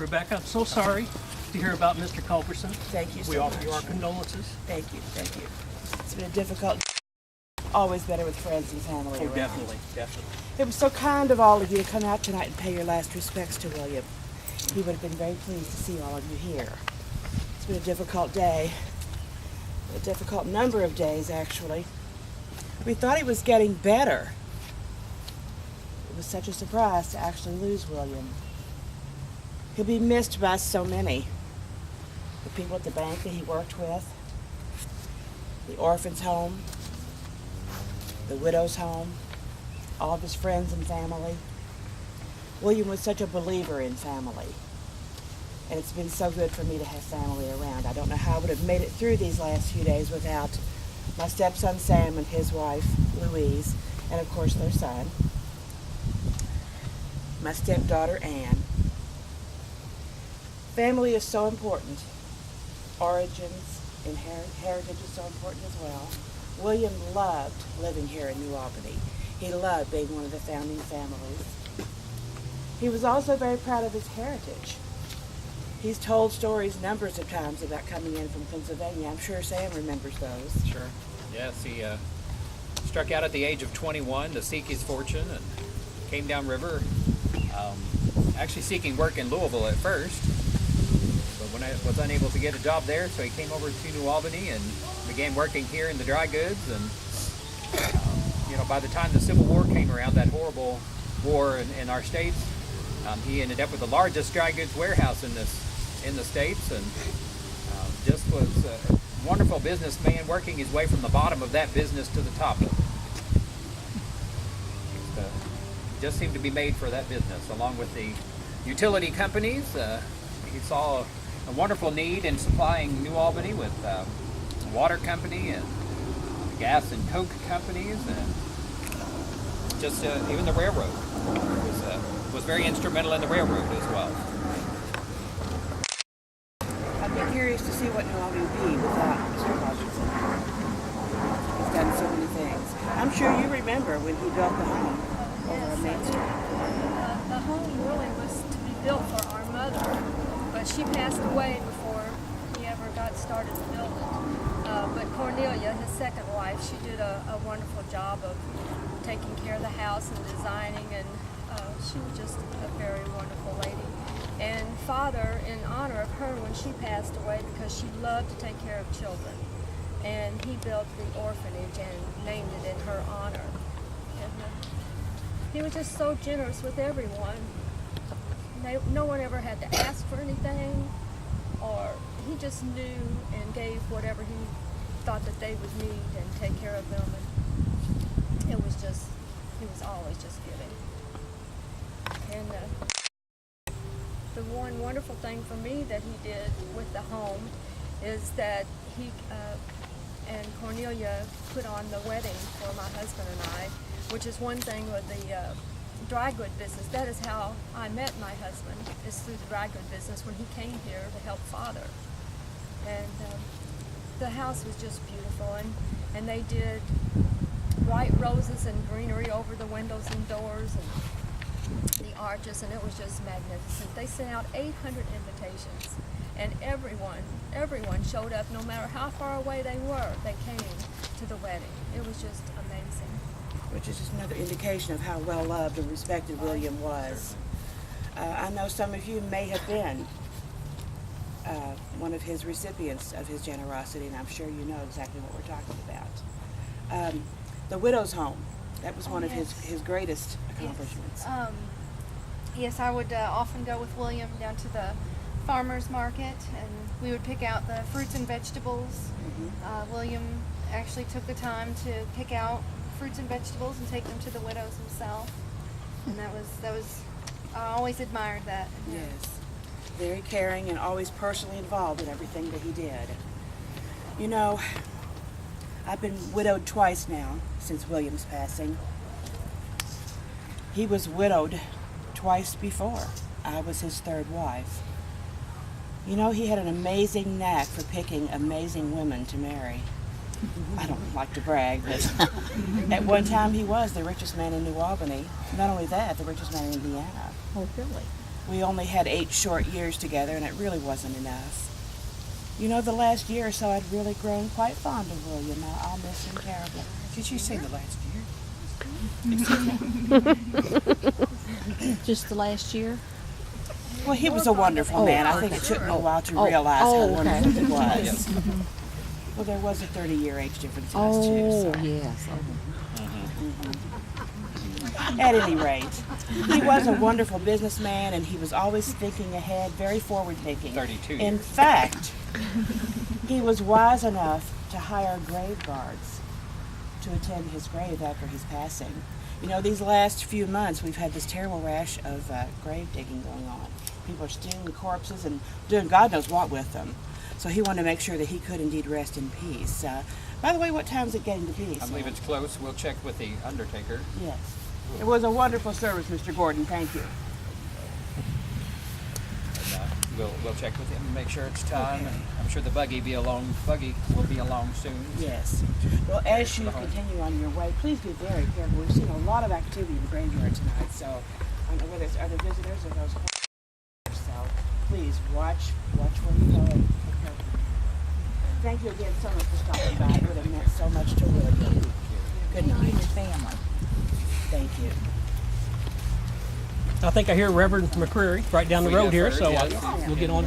Rebecca, I'm so sorry to hear about Mr. Culbertson. Thank you so We much. offer you our condolences. Thank you, thank you. It's been a difficult, always better with friends and family Oh, around. definitely, definitely. It was so kind of all of you to come out tonight and pay your last respects to William. He would have been very pleased to see all of you here. It's been a difficult day, a difficult number of days, actually. We thought he was getting better. It was such a surprise to actually lose William. He'll be missed by so many. The people at the bank that he worked with, the orphan's home, the widow's home, all of his friends and family. William was such a believer in family. And it's been so good for me to have family around. I don't know how I would have made it through these last few days without my stepson Sam and his wife Louise, and of course their son, my stepdaughter Anne. Family is so important. Origins and heritage is so important as well. William loved living here in New Albany. He loved being one of the founding families. He was also very proud of his heritage. He's told stories numbers of times about coming in from Pennsylvania. I'm sure Sam remembers those. Sure. Yes, he struck out at the age of 21 to seek his fortune and came downriver, actually seeking work in Louisville at first. But when I was unable to get a job there, so he came over to New Albany and began working here in the dry goods. And by the time the Civil War came around, that horrible war in our states, he ended up with the largest dry goods warehouse in the states, and just was a wonderful businessman working his way from the bottom of that business to the top of it. Just seemed to be made for that business, along with the utility companies. He saw a wonderful need in supplying New Albany with a water company and gas and coke companies, and just even the railroad was very instrumental in the railroad as well. I'd be curious to see what New Albany would be without Mr. Culbertson. He's done so many things. I'm sure you remember when he built the home over on Main Street. The home really was to be built for our mother, but she passed away before he ever got started to build it. But Cornelia, his second wife, she did a wonderful job of taking care of the house and designing, and she was just a very wonderful lady. And Father, in honor of her when she passed away, because she loved to take care of children, and he built the orphanage and named it in her honor. And he was just so generous with everyone. No one ever had to ask for anything, or he just knew and gave whatever he thought that they would need and take care of them. And he was always just giving. And the one wonderful thing for me that he did with the home is that he and Cornelia put on the wedding for my husband and I, which is one thing with the dry good business. That is how I met my husband, is through the dry good business when he came here to help Father. And the house was just beautiful, and they did white roses and greenery over the windows and doors and the arches, and it was just magnificent. They sent out 800 invitations, and everyone showed up, no matter how far away they were. They came to the wedding. It was just amazing. Which is just another indication of how well loved and respected William was. I know some of you may have been one of his recipients of his generosity, and I'm sure you know exactly what we're talking about. The widow's home, that was one of his greatest accomplishments. Yes, I would often go with William down to the farmer's market, and we would pick out the fruits and vegetables. William actually took the time to pick out fruits and vegetables and take them to the widows himself, and that was I always admired that. Yes, very caring and always personally involved in everything that he did. You know, I've been widowed twice now since William's passing. He was widowed twice before. I was his third wife. You know, he had an amazing knack for picking amazing women to marry. I don't like to brag, but at one time he was the richest man in New Albany. Not only that, the richest man in Indiana. Oh, really? We only had 8 short years together, and it really wasn't enough. You know, the last year or so, I'd really grown quite fond of William. I'll miss him terribly. Did you say the last year? Just the last year? Well, he was a wonderful man. I think it took me a while to realize how wonderful he was. Well, there was a 30-year age difference in us, too. So. Yes. At any rate, he was a wonderful businessman, and he was always thinking ahead, very forward-thinking. 32 In years. fact, he was wise enough to hire grave guards to attend his grave after his passing. You know, these last few months, we've had this terrible rash of grave digging going on. People are stealing corpses and doing God knows what with them. So he wanted to make sure that he could indeed rest in peace. By the way, what time is it getting to be? I believe it's close. We'll check with the undertaker. Yes. It was a wonderful service, Mr. Gordon. Thank you. And, we'll check with him and make sure it's time. And I'm sure the buggy will be along soon. Yes. Well, as you continue on your way, please be very careful. We've seen a lot of activity in the graveyard tonight, so I don't know whether it's other visitors or those. So please watch where you go. And take care of them. Thank you again so much for stopping by. It would have meant so much to William. Good night. Family. Thank you. I think I hear Reverend McCreary right down the We road have here, heard, so yes. we'll get on.